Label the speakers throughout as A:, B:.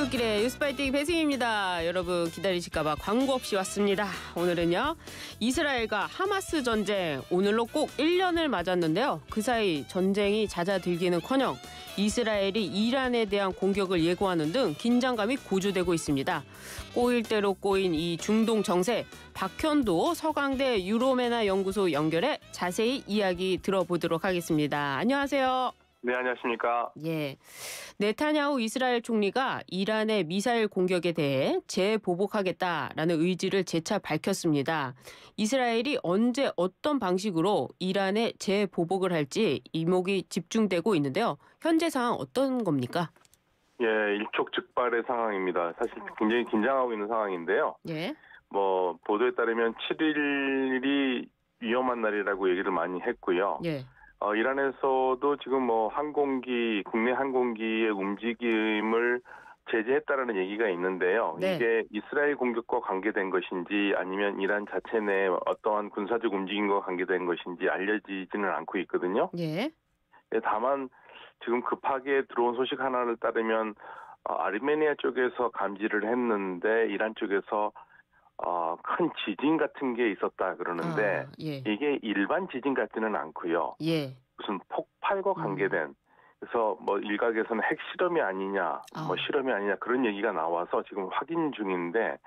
A: 출근길의 뉴스파이팅 배승입니다. 여러분 기다리실까봐 광고 없이 왔습니다. 오늘은요. 이스라엘과 하마스 전쟁 오늘로 꼭 1년을 맞았는데요. 그 사이 전쟁이 잦아들기는커녕 이스라엘이 이란에 대한 공격을 예고하는 등 긴장감이 고조되고 있습니다. 꼬일 대로 꼬인 이 중동 정세, 박현도 서강대 유로메나 연구소 연결해 자세히 이야기 들어보도록 하겠습니다. 안녕하세요.
B: 네, 안녕하십니까.
A: 예, 네타냐후 이스라엘 총리가 이란의 미사일 공격에 대해 재보복하겠다라는 의지를 재차 밝혔습니다. 이스라엘이 언제 어떤 방식으로 이란에 재보복을 할지 이목이 집중되고 있는데요. 현재 상황 어떤 겁니까?
B: 예, 일촉즉발의 상황입니다. 사실 굉장히 긴장하고 있는 상황인데요.
A: 예.
B: 보도에 따르면 7일이 위험한 날이라고 얘기를 많이 했고요.
A: 예.
B: 이란에서도 지금 국내 항공기의 움직임을 제재했다라는 얘기가 있는데요.
A: 네.
B: 이게 이스라엘 공격과 관계된 것인지 아니면 이란 자체 내 어떠한 군사적 움직임과 관계된 것인지 알려지지는 않고 있거든요.
A: 예.
B: 다만 지금 급하게 들어온 소식 하나를 따르면 아르메니아 쪽에서 감지를 했는데 이란 쪽에서 큰 지진 같은 게 있었다 그러는데
A: 예.
B: 이게 일반 지진 같지는 않고요.
A: 예.
B: 무슨 폭발과 관계된 그래서 일각에서는 핵 실험이 아니냐, 실험이 아니냐 그런 얘기가 나와서 지금 확인 중인데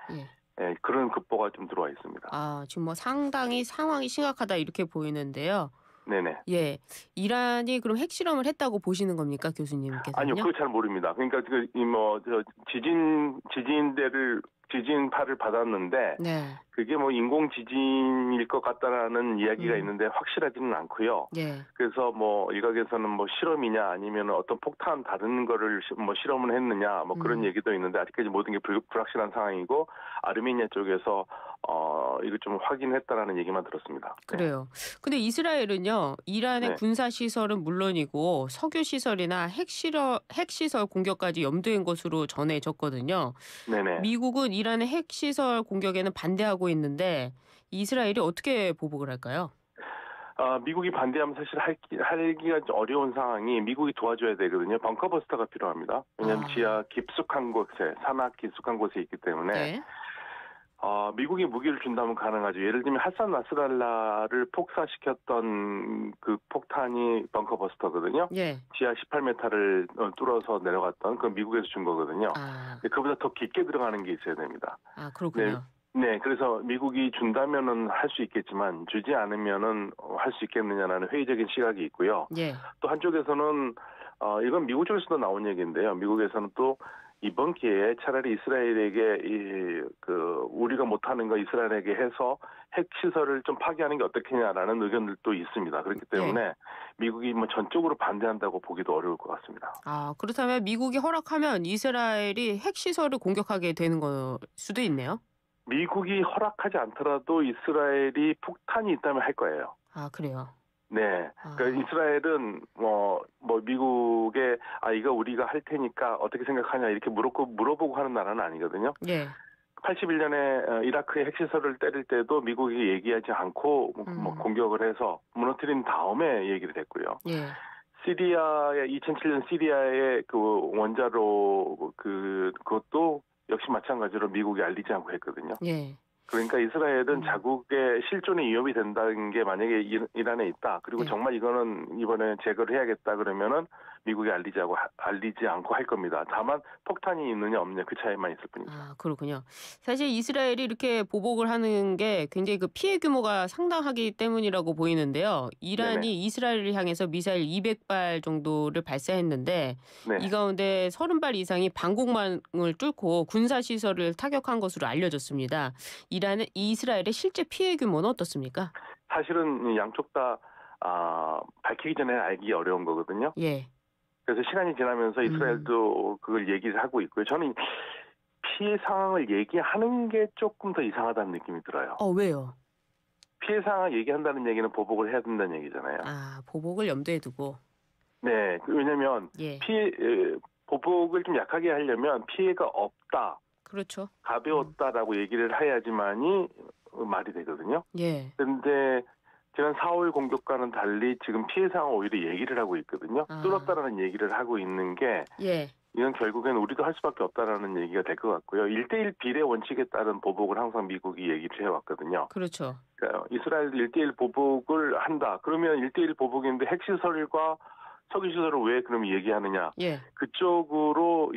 B: 예, 그런 급보가 좀 들어와 있습니다.
A: 지금 상당히 상황이 심각하다 이렇게 보이는데요.
B: 네네.
A: 예, 이란이 그럼 핵실험을 했다고 보시는 겁니까, 교수님께서요?
B: 아니요, 그거 잘 모릅니다. 그러니까 지진파를 받았는데
A: 네.
B: 그게 인공 지진일 것 같다라는 이야기가 있는데 확실하지는 않고요.
A: 예.
B: 그래서 일각에서는 실험이냐 아니면 어떤 폭탄 다른 거를 실험을 했느냐 그런 얘기도 있는데 아직까지 모든 게 불확실한 상황이고 아르메니아 쪽에서 이거 좀 확인했다라는 얘기만 들었습니다.
A: 그래요. 근데 이스라엘은요, 이란의
B: 네.
A: 군사 시설은 물론이고 석유 시설이나 핵시설 공격까지 염두인 것으로 전해졌거든요.
B: 네네.
A: 미국은 이란의 핵시설 공격에는 반대하고 있는데 이스라엘이 어떻게 보복을 할까요?
B: 미국이 반대하면 사실 하기가 좀 어려운 상황이 미국이 도와줘야 되거든요. 벙커버스터가 필요합니다. 왜냐하면 지하 깊숙한 곳에, 산악 깊숙한 곳에 있기 때문에
A: 네.
B: 미국이 무기를 준다면 가능하죠. 예를 들면 하산 나스랄라를 폭사시켰던 그 폭탄이 벙커버스터거든요.
A: 예.
B: 지하 18m를 뚫어서 내려갔던 그 미국에서 준 거거든요. 근데 그보다 더 깊게 들어가는 게 있어야 됩니다.
A: 그렇군요.
B: 네, 그래서 미국이 준다면은 할 수 있겠지만 주지 않으면은 할 수 있겠느냐라는 회의적인 시각이 있고요.
A: 예.
B: 또 한쪽에서는 이건 미국 쪽에서도 나온 얘기인데요. 미국에서는 또 이번 기회에 차라리 이스라엘에게 우리가 못하는 거 이스라엘에게 해서 핵 시설을 좀 파괴하는 게 어떻겠냐라는 의견들도 있습니다. 그렇기 때문에 미국이 전적으로 반대한다고 보기도 어려울 것 같습니다.
A: 그렇다면 미국이 허락하면 이스라엘이 핵 시설을 공격하게 되는 걸 수도 있네요. 미국이
B: 허락하지 않더라도 이스라엘이 폭탄이 있다면 할 거예요.
A: 그래요.
B: 네. 그러니까 이스라엘은 미국에 이거 우리가 할 테니까 어떻게 생각하냐 이렇게 물어보고 하는 나라는 아니거든요.
A: 예.
B: 81년에 이라크의 핵시설을 때릴 때도 미국이 얘기하지 않고 공격을 해서 무너뜨린 다음에 얘기를 했고요.
A: 예.
B: 2007년 시리아의 그 원자로 그것도 역시 마찬가지로 미국이 알리지 않고 했거든요.
A: 예.
B: 그러니까 이스라엘은 자국의 실존에 위협이 된다는 게 만약에 이란에 있다. 그리고 정말 이거는 이번에 제거를 해야겠다 그러면은 미국이 알리지 않고 할 겁니다. 다만 폭탄이 있느냐 없느냐 그 차이만 있을 뿐입니다.
A: 그렇군요. 사실 이스라엘이 이렇게 보복을 하는 게 굉장히 피해 규모가 상당하기 때문이라고 보이는데요. 이란이
B: 네네.
A: 이스라엘을 향해서 미사일 200발 정도를 발사했는데 이 가운데 30발 이상이 방공망을 뚫고 군사시설을 타격한 것으로 알려졌습니다. 이스라엘의 실제 피해 규모는 어떻습니까?
B: 사실은 양쪽 다 밝히기 전에 알기 어려운 거거든요.
A: 예.
B: 그래서 시간이 지나면서 이스라엘도 그걸 얘기를 하고 있고요. 저는 피해 상황을 얘기하는 게 조금 더 이상하다는 느낌이 들어요.
A: 왜요?
B: 피해 상황을 얘기한다는 얘기는 보복을 해야 된다는 얘기잖아요.
A: 보복을 염두에 두고.
B: 네, 왜냐하면 보복을 좀 약하게 하려면 피해가 없다.
A: 그렇죠.
B: 가벼웠다라고 얘기를 해야지만이 말이 되거든요.
A: 예.
B: 그런데 지난 4월 공격과는 달리 지금 피해 상황 오히려 얘기를 하고 있거든요. 뚫었다라는 얘기를 하고 있는 게 이건 결국엔 우리도 할 수밖에 없다라는 얘기가 될 것 같고요. 1대1 비례 원칙에 따른 보복을 항상 미국이 얘기를 해왔거든요.
A: 그렇죠.
B: 그러니까 이스라엘도 1대1 보복을 한다. 그러면 1대1 보복인데 핵시설과 석유시설을 왜 그럼 얘기하느냐.
A: 예.
B: 그쪽으로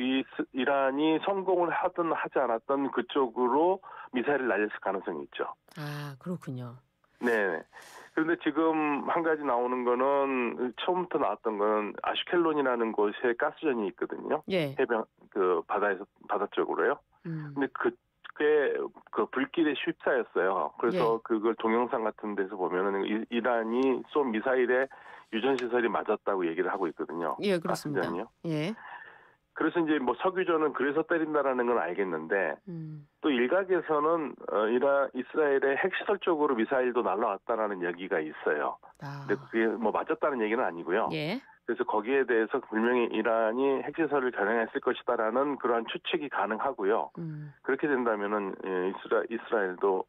B: 이란이 성공을 하든 하지 않았든 그쪽으로 미사일을 날렸을 가능성이 있죠.
A: 아, 그렇군요.
B: 네. 그런데 지금 한 가지 나오는 거는 처음부터 나왔던 건 아슈켈론이라는 곳에 가스전이 있거든요.
A: 예.
B: 해변 바다 쪽으로요. 근데 그게 그 불길에 휩싸였어요. 그래서
A: 예.
B: 그걸 동영상 같은 데서 보면은 이란이 쏜 미사일에 유전 시설이 맞았다고 얘기를 하고 있거든요.
A: 예, 그렇습니다.
B: 가스전이요.
A: 예.
B: 그래서 이제 뭐 석유전은 그래서 때린다라는 건 알겠는데 또 일각에서는 이스라엘의 핵시설 쪽으로 미사일도 날라왔다라는 얘기가 있어요.
A: 아.
B: 근데 그게 뭐 맞았다는 얘기는 아니고요.
A: 예.
B: 그래서 거기에 대해서 분명히 이란이 핵시설을 겨냥했을 것이다라는 그러한 추측이 가능하고요. 그렇게 된다면은 이스라엘도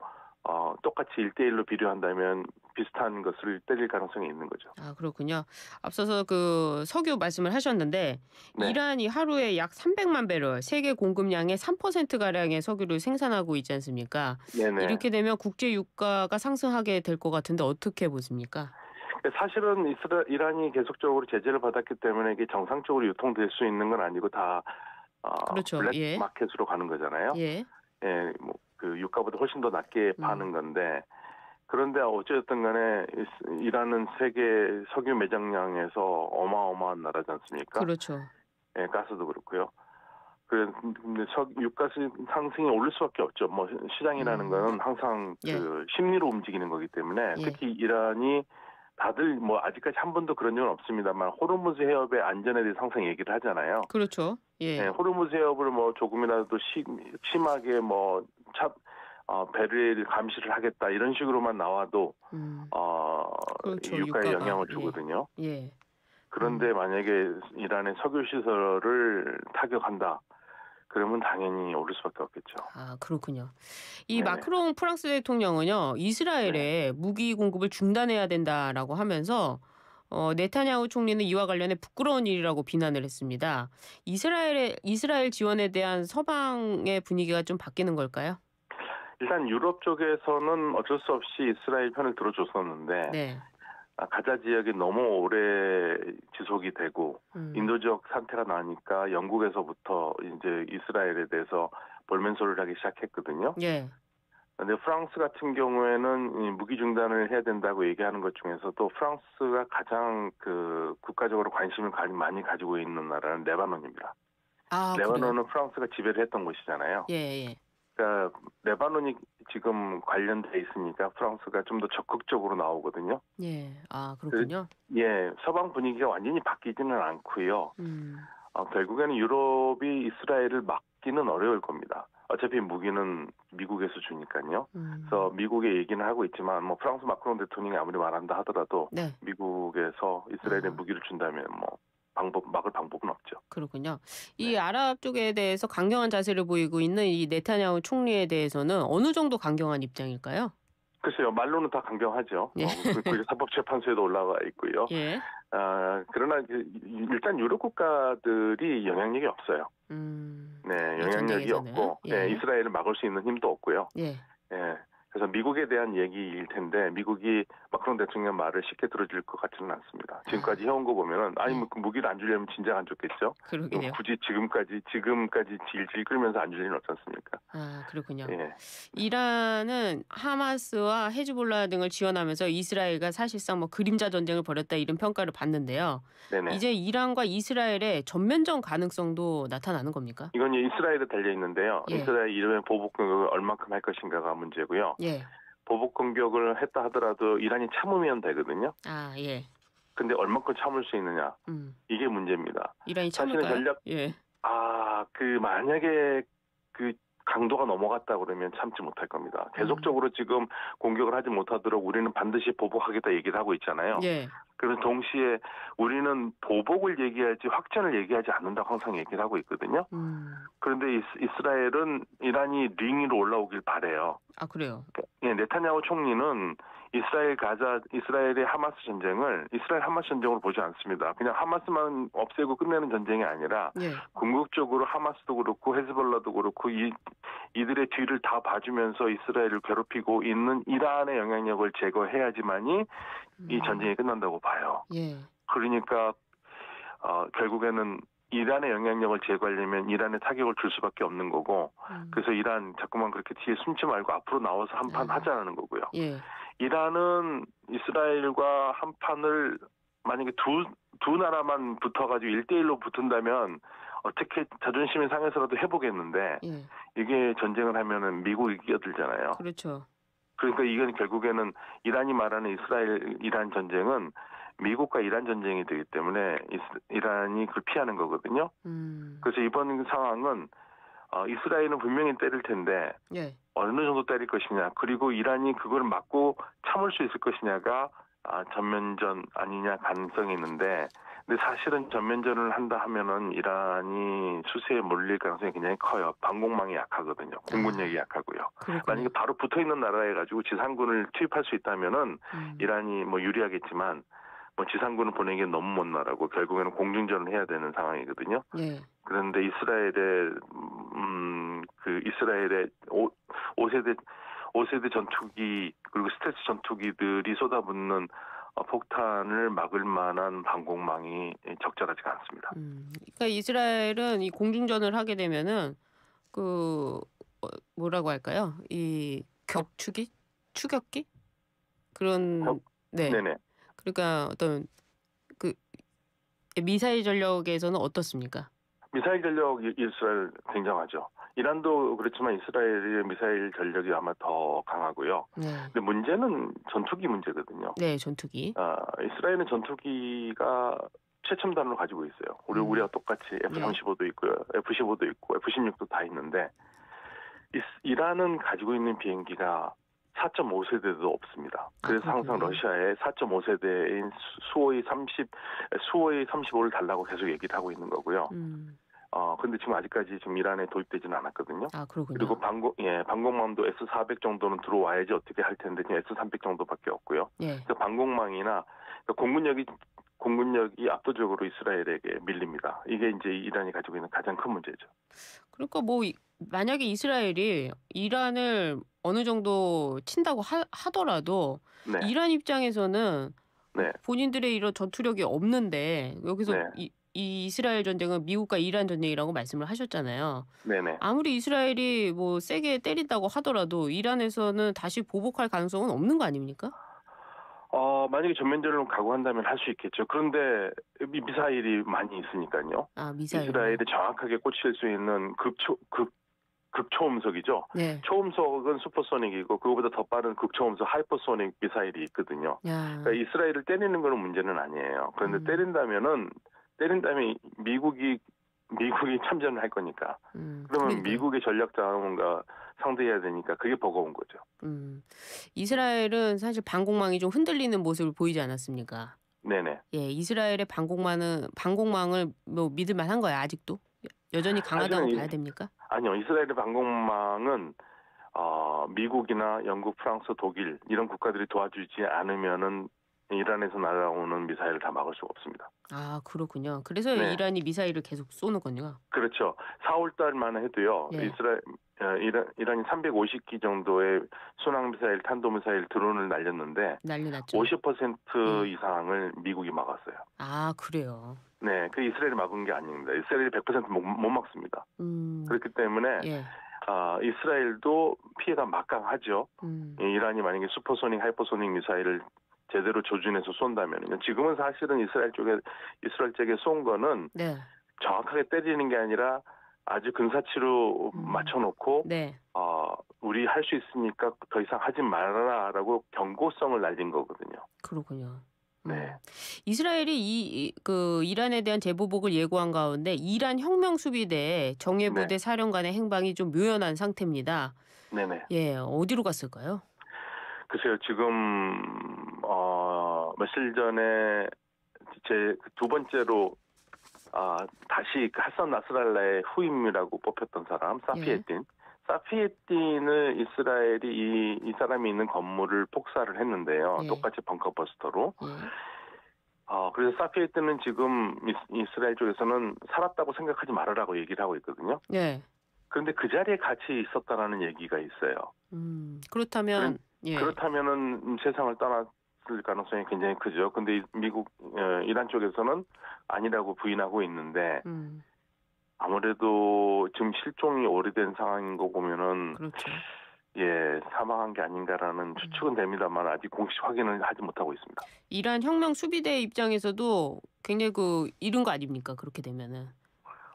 B: 똑같이 1대1로 비교한다면 비슷한 것을 때릴 가능성이 있는 거죠.
A: 아, 그렇군요. 앞서서 그 석유 말씀을 하셨는데
B: 네.
A: 이란이 하루에 약 300만 배럴, 세계 공급량의 3%가량의 석유를 생산하고 있지 않습니까?
B: 네네.
A: 이렇게 되면 국제 유가가 상승하게 될 것 같은데 어떻게 보십니까?
B: 사실은 이란이 계속적으로 제재를 받았기 때문에 이게 정상적으로 유통될 수 있는 건 아니고 다
A: 그렇죠.
B: 블랙
A: 예.
B: 마켓으로 가는 거잖아요.
A: 예.
B: 예, 뭐 그 유가보다 훨씬 더 낮게 파는 건데 그런데 어쨌든 간에 이란은 세계 석유 매장량에서 어마어마한 나라지 않습니까?
A: 그렇죠.
B: 예, 가스도 그렇고요. 근데 유가 상승이 오를 수밖에 없죠. 뭐 시장이라는 거는 항상
A: 예.
B: 그 심리로 움직이는 거기 때문에
A: 예.
B: 특히 이란이 다들 뭐 아직까지 한 번도 그런 적은 없습니다만 호르무즈 해협의 안전에 대해서 항상 얘기를 하잖아요.
A: 그렇죠. 예.
B: 네, 호르무즈 해협을 뭐 조금이라도 심하게 뭐 배를 감시를 하겠다 이런 식으로만 나와도
A: 그렇죠.
B: 유가에
A: 유가가.
B: 영향을 주거든요.
A: 예.
B: 그런데 만약에 이란의 석유 시설을 타격한다. 그러면 당연히 오를 수밖에 없겠죠.
A: 아, 그렇군요. 이
B: 네네.
A: 마크롱 프랑스 대통령은요, 이스라엘에 무기 공급을 중단해야 된다라고 하면서 네타냐후 총리는 이와 관련해 부끄러운 일이라고 비난을 했습니다. 이스라엘 지원에 대한 서방의 분위기가 좀 바뀌는 걸까요?
B: 일단 유럽 쪽에서는 어쩔 수 없이 이스라엘 편을 들어줬었는데
A: 네.
B: 가자 지역이 너무 오래 지속이 되고 인도적 사태가 나니까 영국에서부터 이제 이스라엘에 대해서 볼멘소리를 하기 시작했거든요.
A: 예.
B: 그런데 프랑스 같은 경우에는 무기 중단을 해야 된다고 얘기하는 것 중에서도 프랑스가 가장 그 국가적으로 관심을 많이 가지고 있는 나라는 레바논입니다.
A: 아,
B: 레바논은
A: 그래요?
B: 프랑스가 지배를 했던 곳이잖아요.
A: 예, 예.
B: 그러니까 레바논이 지금 관련돼 있으니까 프랑스가 좀 더 적극적으로 나오거든요.
A: 예. 아, 그렇군요.
B: 예, 서방 분위기가 완전히 바뀌지는 않고요. 결국에는 유럽이 이스라엘을 막기는 어려울 겁니다. 어차피 무기는 미국에서 주니까요. 그래서 미국의 얘기는 하고 있지만 뭐 프랑스 마크롱 대통령이 아무리 말한다 하더라도
A: 네.
B: 미국에서 이스라엘에 무기를 준다면 뭐 막을 방법은 없죠.
A: 그렇군요. 이
B: 네.
A: 아랍 쪽에 대해서 강경한 자세를 보이고 있는 이 네타냐후 총리에 대해서는 어느 정도 강경한 입장일까요?
B: 글쎄요, 말로는 다 강경하죠.
A: 예.
B: 그리고 사법재판소에도 올라가 있고요.
A: 예.
B: 그러나 일단 유럽 국가들이 영향력이 없어요. 네, 영향력이
A: 전쟁에서는.
B: 없고,
A: 예.
B: 네, 이스라엘을 막을 수 있는 힘도 없고요.
A: 예.
B: 예. 그래서 미국에 대한 얘기일 텐데 미국이 마크롱 대통령 말을 쉽게 들어줄 것 같지는 않습니다. 지금까지 해온 거 보면은 뭐 그 무기를 안 주려면 진작 안 줬겠죠.
A: 그러게요.
B: 굳이 지금까지 질질 끌면서 안 줄 리는 없지 않습니까?
A: 아, 그렇군요.
B: 예.
A: 이란은 하마스와 헤즈볼라 등을 지원하면서 이스라엘과 사실상 뭐 그림자 전쟁을 벌였다 이런 평가를 받는데요.
B: 네네.
A: 이제 이란과 이스라엘의 전면전 가능성도 나타나는 겁니까?
B: 이건 이스라엘에 달려 있는데요.
A: 예.
B: 이스라엘 이름의 보복 공격을 얼마큼 할 것인가가 문제고요.
A: 예.
B: 보복 공격을 했다 하더라도 이란이 참으면 되거든요.
A: 아, 예.
B: 근데 얼마큼 참을 수 있느냐. 이게 문제입니다.
A: 이란이
B: 사실은
A: 참을까요? 예.
B: 만약에 그 강도가 넘어갔다 그러면 참지 못할 겁니다. 계속적으로 지금 공격을 하지 못하도록 우리는 반드시 보복하겠다 얘기를 하고 있잖아요.
A: 예.
B: 그래서 동시에 우리는 보복을 얘기하지 확전을 얘기하지 않는다고 항상 얘기를 하고 있거든요. 그런데 이스라엘은 이란이 링 위로 올라오길 바래요.
A: 아, 그래요?
B: 예, 네타냐후 총리는 이스라엘의 하마스 전쟁을 이스라엘 하마스 전쟁으로 보지 않습니다. 그냥 하마스만 없애고 끝내는 전쟁이 아니라
A: 예.
B: 궁극적으로 하마스도 그렇고 헤즈볼라도 그렇고 이들의 뒤를 다 봐주면서 이스라엘을 괴롭히고 있는 이란의 영향력을 제거해야지만이 이 전쟁이 끝난다고 봐요.
A: 예.
B: 그러니까 결국에는 이란의 영향력을 제거하려면 이란에 타격을 줄 수밖에 없는 거고 그래서 이란 자꾸만 그렇게 뒤에 숨지 말고 앞으로 나와서 한판 하자는 거고요.
A: 예.
B: 이란은 이스라엘과 한판을 만약에 두 나라만 붙어가지고 1대1로 붙은다면 어떻게 자존심이 상해서라도 해보겠는데
A: 예.
B: 이게 전쟁을 하면은 미국이 끼어들잖아요.
A: 그렇죠.
B: 그러니까 이건 결국에는 이란이 말하는 이스라엘-이란 전쟁은 미국과 이란 전쟁이 되기 때문에 이란이 그걸 피하는 거거든요. 그래서 이번 상황은 이스라엘은 분명히 때릴 텐데
A: 예.
B: 어느 정도 때릴 것이냐 그리고 이란이 그걸 막고 참을 수 있을 것이냐가 전면전 아니냐 가능성이 있는데 근데 사실은 전면전을 한다 하면은 이란이 수세에 몰릴 가능성이 굉장히 커요. 방공망이 약하거든요. 공군력이 약하고요.
A: 그렇군요.
B: 만약에 바로 붙어 있는 나라에 가지고 지상군을 투입할 수 있다면은 이란이 뭐 유리하겠지만 뭐 지상군을 보내기엔 너무 먼 나라고 결국에는 공중전을 해야 되는 상황이거든요.
A: 예.
B: 그런데 이스라엘의 5세대 전투기 그리고 스텔스 전투기들이 쏟아붓는 폭탄을 막을 만한 방공망이 적절하지가 않습니다.
A: 그러니까 이스라엘은 이 공중전을 하게 되면은 뭐라고 할까요? 이 추격기 그런 네.
B: 네네.
A: 그러니까 어떤 미사일 전력에서는 어떻습니까?
B: 미사일 전력이 이스라엘 굉장하죠. 이란도 그렇지만 이스라엘의 미사일 전력이 아마 더 강하고요.
A: 네.
B: 근데 문제는 전투기 문제거든요.
A: 네, 전투기.
B: 이스라엘은 전투기가 최첨단으로 가지고 있어요. 우리와 똑같이 F-35도 있고요, F-15도 있고 F-16도 다 있는데 이란은 가지고 있는 비행기가 4.5세대도 없습니다. 그래서 항상 러시아에 4.5세대인 수호의 35를 달라고 계속 얘기를 하고 있는 거고요. 근데 지금 아직까지 지금 이란에 도입되지는 않았거든요.
A: 그렇군요.
B: 그리고 방공망도 S-400 정도는 들어와야지 어떻게 할 텐데 지금 S-300 정도밖에 없고요.
A: 예.
B: 그러니까 방공망이나 공군력이 압도적으로 이스라엘에게 밀립니다. 이게 이제 이란이 가지고 있는 가장 큰 문제죠.
A: 그러니까 만약에 이스라엘이 이란을 어느 정도 친다고 하더라도
B: 네.
A: 이란 입장에서는
B: 네.
A: 본인들의 이런 전투력이 없는데 여기서
B: 네.
A: 이 이스라엘 전쟁은 미국과 이란 전쟁이라고 말씀을 하셨잖아요.
B: 네네.
A: 아무리 이스라엘이 세게 때린다고 하더라도 이란에서는 다시 보복할 가능성은 없는 거 아닙니까?
B: 만약에 전면전을 각오한다면 할 수 있겠죠. 그런데 미사일이 많이 있으니까요.
A: 미사일.
B: 이스라엘에 정확하게 꽂힐 수 있는 극초음속이죠.
A: 네.
B: 초음속은 슈퍼소닉이고 그거보다 더 빠른 극초음속 하이퍼소닉 미사일이 있거든요. 그러니까 이스라엘을 때리는 거는 문제는 아니에요. 그런데 때린다면 미국이 참전을 할 거니까. 그러면
A: 그러니까요.
B: 미국의 전략 자원과 상대해야 되니까 그게 버거운 거죠.
A: 이스라엘은 사실 방공망이 좀 흔들리는 모습을 보이지 않았습니까?
B: 네네.
A: 예, 이스라엘의 방공망을 믿을 만한 거야 아직도? 여전히 강하다고 봐야 됩니까?
B: 아니요, 이스라엘의 방공망은 미국이나 영국, 프랑스, 독일 이런 국가들이 도와주지 않으면은 이란에서 날아오는 미사일을 다 막을 수가 없습니다.
A: 그렇군요. 그래서
B: 네.
A: 이란이 미사일을 계속 쏘는군요.
B: 그렇죠. 4월 달만 해도요.
A: 예.
B: 이란이 350기 정도의 순항미사일, 탄도미사일 드론을 날렸는데
A: 난리 났죠.
B: 50% 이상을 미국이 막았어요.
A: 그래요.
B: 네, 그 이스라엘이 막은 게 아닙니다. 이스라엘이 100% 못 막습니다. 그렇기 때문에
A: 예.
B: 이스라엘도 피해가 막강하죠. 이란이 만약에 슈퍼소닉, 하이퍼소닉 미사일을 제대로 조준해서 쏜다면요. 지금은 사실은 이스라엘 쪽에 쏜 거는
A: 네.
B: 정확하게 때리는 게 아니라 아주 근사치로 맞춰놓고
A: 네.
B: 우리 할 수 있으니까 더 이상 하지 말아라라고 경고성을 날린 거거든요.
A: 그렇군요.
B: 네.
A: 이스라엘이 이란에 대한 재보복을 예고한 가운데 이란 혁명수비대 정예부대 사령관의 행방이 좀 묘연한 상태입니다.
B: 네네.
A: 예, 어디로 갔을까요?
B: 글쎄요, 지금 며칠 전에 제 두 번째로 다시 하산 나스랄라의 후임이라고 뽑혔던 사람 사피에틴을 이스라엘이 이 사람이 있는 건물을 폭사를 했는데요.
A: 예.
B: 똑같이 벙커버스터로.
A: 예.
B: 그래서 사피에틴은 지금 이스라엘 쪽에서는 살았다고 생각하지 말으라고 얘기를 하고 있거든요.
A: 네.
B: 그런데 그 자리에 같이 있었다라는 얘기가 있어요.
A: 그렇다면 예.
B: 그렇다면은 세상을 떠났을 가능성이 굉장히 크죠. 근데 미국 이란 쪽에서는 아니라고 부인하고 있는데 아무래도 지금 실종이 오래된 상황인 거 보면은
A: 그렇죠.
B: 예, 사망한 게 아닌가라는 추측은 됩니다만 아직 공식 확인을 하지 못하고 있습니다.
A: 이란 혁명 수비대 입장에서도 굉장히 이른 거 아닙니까? 그렇게 되면은.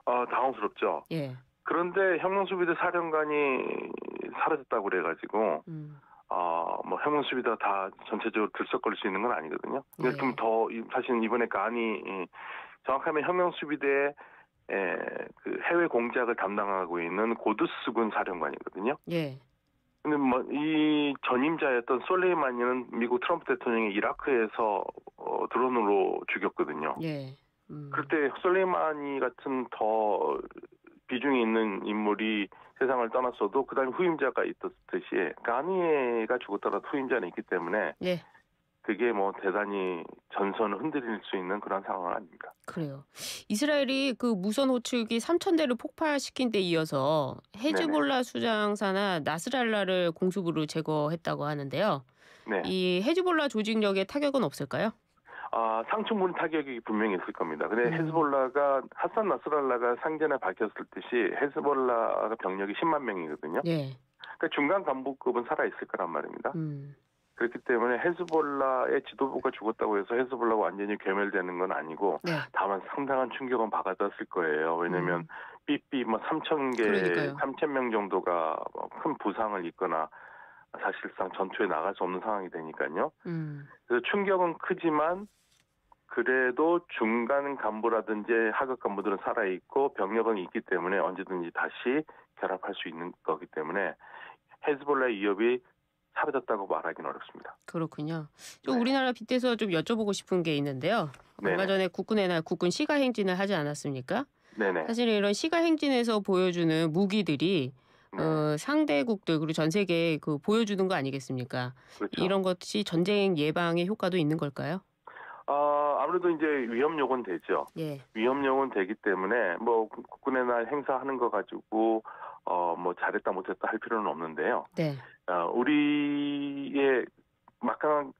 B: 당황스럽죠.
A: 예.
B: 그런데 혁명수비대 사령관이 사라졌다고 그래가지고 뭐 혁명수비대가 다 전체적으로 들썩거릴 수 있는 건 아니거든요. 근데 좀 더 사실 이번에 간이 정확하면 혁명수비대의 그 해외 공작을 담당하고 있는 고두스군 사령관이거든요.
A: 예.
B: 근데 뭐 이 전임자였던 솔레이마니는 미국 트럼프 대통령이 이라크에서 드론으로 죽였거든요.
A: 예.
B: 그럴 때 솔레이마니 같은 더 비중이 있는 인물이 세상을 떠났어도 그다음에 후임자가 있었듯이 가니에가 죽었더라도 후임자는 있기 때문에
A: 예.
B: 그게 뭐 대단히 전선을 흔들릴 수 있는 그런 상황은 아닙니다.
A: 그래요. 이스라엘이 그 무선 호출기 3,000대를 폭파시킨 데 이어서 헤즈볼라 수장사나 나스랄라를 공습으로 제거했다고 하는데요.
B: 네.
A: 이 헤즈볼라 조직력에 타격은 없을까요?
B: 상층분 타격이 분명히 있을 겁니다. 근데 헤즈볼라가 하산 나스랄라가 상전에 밝혔을 듯이 헤즈볼라가 병력이 10만 명이거든요.
A: 예.
B: 그러니까 중간 간부급은 살아 있을 거란 말입니다. 그렇기 때문에 헤즈볼라의 지도부가 죽었다고 해서 헤즈볼라가 완전히 괴멸되는 건 아니고 다만 상당한 충격은 받았을 거예요. 왜냐하면 삐삐 3,000명 정도가 큰 부상을 입거나 사실상 전투에 나갈 수 없는 상황이 되니까요. 그래서 충격은 크지만 그래도 중간 간부라든지 하급 간부들은 살아있고 병력은 있기 때문에 언제든지 다시 결합할 수 있는 거기 때문에 헤즈볼라의 위협이 사라졌다고 말하기는 어렵습니다.
A: 그렇군요. 좀 우리나라 빗대서 좀 여쭤보고 싶은 게 있는데요. 얼마 전에 국군의 날 국군 시가 행진을 하지 않았습니까?
B: 네네.
A: 사실 이런 시가 행진에서 보여주는 무기들이 상대국들 그리고 전 세계에 보여주는 거 아니겠습니까?
B: 그렇죠.
A: 이런 것이 전쟁 예방의 효과도 있는 걸까요?
B: 아무래도 이제 위험요건 되죠.
A: 예.
B: 위험요건 되기 때문에 뭐 국군의 날 행사하는 거 가지고 뭐 잘했다 못했다 할 필요는 없는데요.
A: 네.
B: 우리의 막강한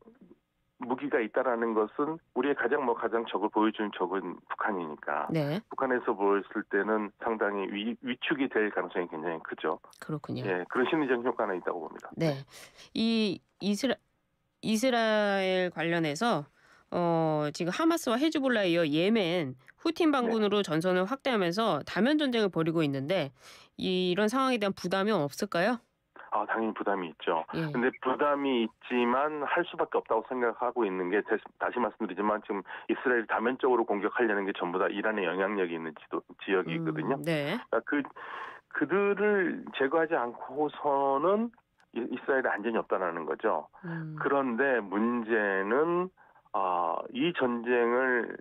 B: 무기가 있다라는 것은 우리의 가장 적을 보여주는 적은 북한이니까.
A: 네.
B: 북한에서 보였을 때는 상당히 위축이 될 가능성이 굉장히 크죠.
A: 그렇군요.
B: 예, 그런 심리적 효과는 있다고 봅니다.
A: 네. 이 이스라엘 관련해서 지금 하마스와 헤즈볼라에 이어 예멘 후틴 반군으로 전선을 확대하면서 다면 전쟁을 벌이고 있는데 이런 상황에 대한 부담이 없을까요?
B: 당연히 부담이 있죠.
A: 예.
B: 근데 부담이 있지만 할 수밖에 없다고 생각하고 있는 게 다시 말씀드리지만 지금 이스라엘이 다면적으로 공격하려는 게 전부 다 이란의 영향력이 있는 지역이 있거든요.
A: 네.
B: 그러니까 그들을 제거하지 않고서는 이스라엘이 안전이 없다는 거죠. 그런데 문제는 이 전쟁을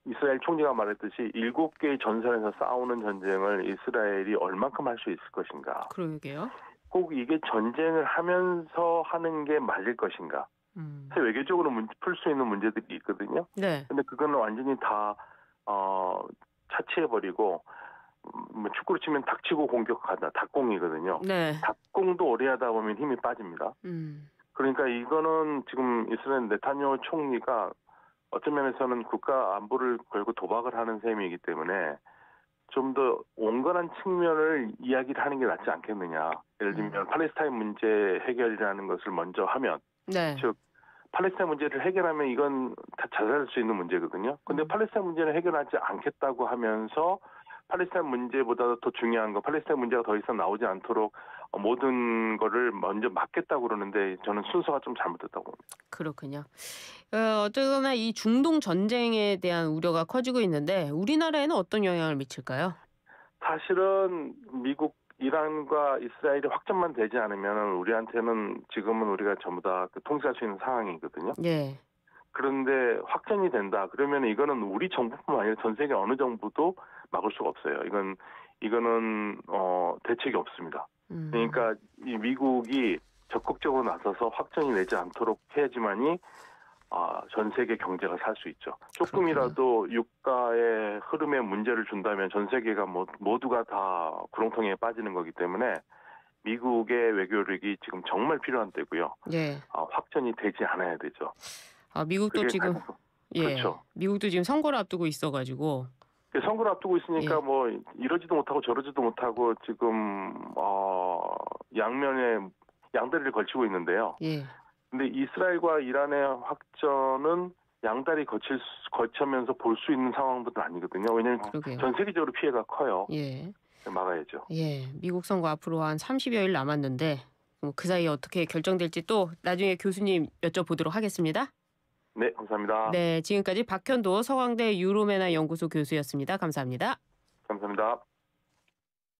B: 이스라엘 총리가 말했듯이 7개의 전선에서 싸우는 전쟁을 이스라엘이 얼만큼 할 수 있을 것인가.
A: 그러게요.
B: 꼭 이게 전쟁을 하면서 하는 게 맞을 것인가. 외교적으로 풀 수 있는 문제들이 있거든요.
A: 네.
B: 근데 그거는 완전히 다 차치해버리고 뭐 축구로 치면 닥치고 공격하다. 닥공이거든요.
A: 네.
B: 닥공도 오래 하다 보면 힘이 빠집니다. 그러니까 이거는 지금 이스라엘 네타냐후 총리가 어떤 면에서는 국가 안보를 걸고 도박을 하는 셈이기 때문에 좀 더 온건한 측면을 이야기를 하는 게 낫지 않겠느냐. 예를 들면 팔레스타인 문제 해결이라는 것을 먼저 하면 즉 팔레스타인 문제를 해결하면 이건 다 자살할 수 있는 문제거든요. 근데 팔레스타인 문제는 해결하지 않겠다고 하면서 팔레스타인 문제보다 더 중요한 거 팔레스타인 문제가 더 이상 나오지 않도록 모든 거를 먼저 막겠다고 그러는데 저는 순서가 좀 잘못됐다고 봅니다.
A: 그렇군요. 어쨌거나 이 중동 전쟁에 대한 우려가 커지고 있는데 우리나라에는 어떤 영향을 미칠까요?
B: 사실은 미국, 이란과 이스라엘이 확전만 되지 않으면 우리한테는 지금은 우리가 전부 다 통제할 수 있는 상황이거든요.
A: 예.
B: 그런데 확전이 된다. 그러면 이거는 우리 정부뿐만 아니라 전 세계 어느 정부도 막을 수가 없어요. 이거는 대책이 없습니다. 그러니까 이 미국이 적극적으로 나서서 확전이 되지 않도록 해야지만이 전 세계 경제가 살 수 있죠. 조금이라도 유가의 흐름에 문제를 준다면 전 세계가 모두가 다 구렁텅이에 빠지는 거기 때문에 미국의 외교력이 지금 정말 필요한 때고요.
A: 예.
B: 확전이 되지 않아야 되죠.
A: 미국도 지금
B: 그렇죠.
A: 미국도 지금 선거를 앞두고 있어가지고
B: 선거를 앞두고 있으니까 이러지도 못하고 저러지도 못하고 지금 양면에 양다리를 걸치고 있는데요.
A: 예.
B: 근데 이스라엘과 이란의 확전은 양다리 거치면서 볼 수 있는 상황들은 아니거든요. 왜냐하면 전 세계적으로 피해가 커요.
A: 예.
B: 막아야죠.
A: 예. 미국 선거 앞으로 한 30여일 남았는데 그 사이에 어떻게 결정될지 또 나중에 교수님 여쭤보도록 하겠습니다.
B: 네, 감사합니다.
A: 네, 지금까지 박현도 서강대 유로메나 연구소 교수였습니다. 감사합니다.
B: 감사합니다.